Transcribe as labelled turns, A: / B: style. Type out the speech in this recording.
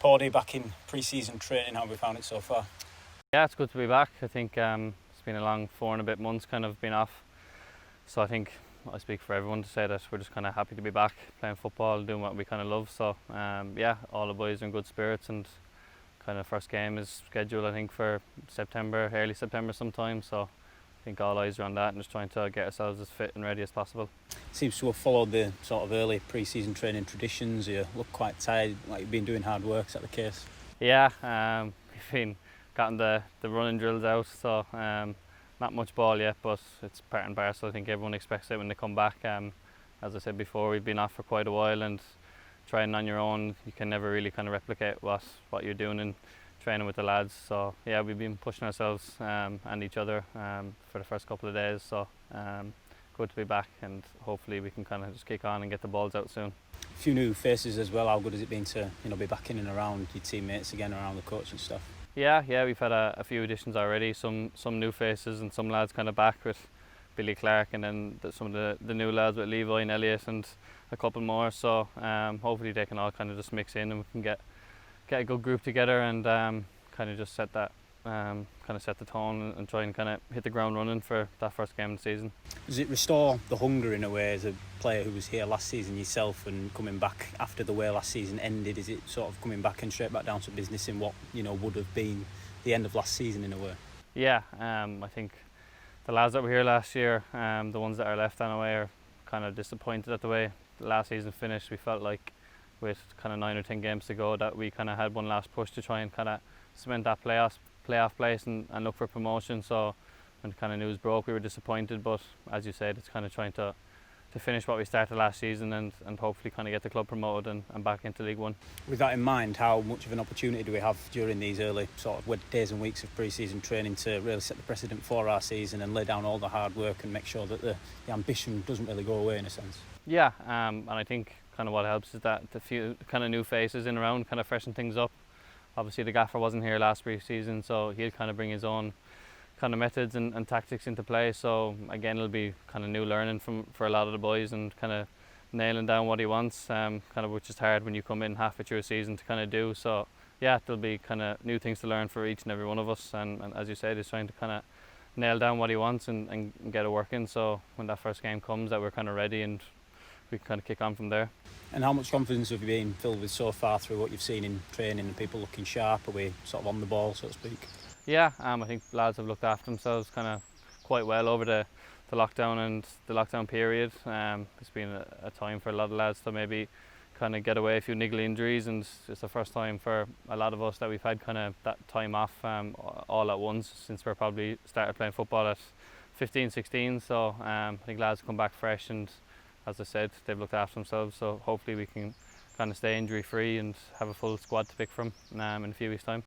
A: Paudie back in pre-season training. How have we found it so far?
B: Yeah, it's good to be back. I think it's been a long 4.5 months kind of been off. So I think I speak for everyone to say that we're just kind of happy to be back playing football, doing what we kind of love. So yeah, all the boys are in good spirits, and kind of first game is scheduled I think for September, early September sometime. So I think all eyes are on that and just trying to get ourselves as fit and ready as possible.
A: Seems to have followed the sort of early pre-season training traditions. You look quite tired, like you've been doing hard work. Is that the case?
B: Yeah, we've been gotten the running drills out, so not much ball yet, but it's part and parcel. I think everyone expects it when they come back. As I said before, we've been off for quite a while, and trying on your own, you can never really kind of replicate what you're doing in training with the lads. So yeah, we've been pushing ourselves and each other for the first couple of days. So good to be back, and hopefully we can kind of just kick on and get the balls out soon.
A: A few new faces as well. How good has it been to be back in and around your teammates again, around the coach and stuff?
B: Yeah, we've had a few additions already. Some new faces and some lads kind of back with Billy Clark, and then some of the new lads with Levi and Elliot and a couple more. So hopefully they can all kind of just mix in, and we can get a good group together and kind of just set that set the tone and try and kind of hit the ground running for that first game of the season.
A: Does it restore the hunger in a way, as a player who was here last season yourself and coming back after the way last season ended? Is it sort of coming back and straight back down to business in what would have been the end of last season in a way?
B: Yeah, I think the lads that were here last year, the ones that are left anyway, are kind of disappointed at the way the last season finished. We felt like with kind of 9 or 10 games to go that we kind of had one last push to try and kind of cement that playoff place and look for promotion. So when kind of news broke, we were disappointed, but as you said, it's kind of trying to finish what we started last season and hopefully kind of get the club promoted and back into League One.
A: With that in mind, how much of an opportunity do we have during these early sort of days and weeks of pre-season training to really set the precedent for our season and lay down all the hard work and make sure that the ambition doesn't really go away in a sense?
B: Yeah, and I think kind of what helps is that the few kind of new faces in around kind of freshen things up. Obviously the gaffer wasn't here last pre-season, so he'll kind of bring his own kind of methods and tactics into play. So again, it'll be kind of new learning for a lot of the boys and kind of nailing down what he wants, kind of, which is hard when you come in halfway through a season to kind of do. So yeah, there'll be kind of new things to learn for each and every one of us, and as you said, he's trying to kind of nail down what he wants and get it working, so when that first game comes that we're kind of ready and we can kind of kick on from there.
A: And how much confidence have you been filled with so far through what you've seen in training and people looking sharp? Are we sort of on the ball, so to speak?
B: Yeah, I think lads have looked after themselves kind of quite well over the lockdown and the lockdown period. It's been a time for a lot of lads to maybe kind of get away a few niggly injuries, and it's the first time for a lot of us that we've had kind of that time off all at once since we're probably started playing football at 15, 16. So I think lads come back fresh, and as I said, they've looked after themselves, so hopefully we can kind of stay injury free and have a full squad to pick from in a few weeks' time.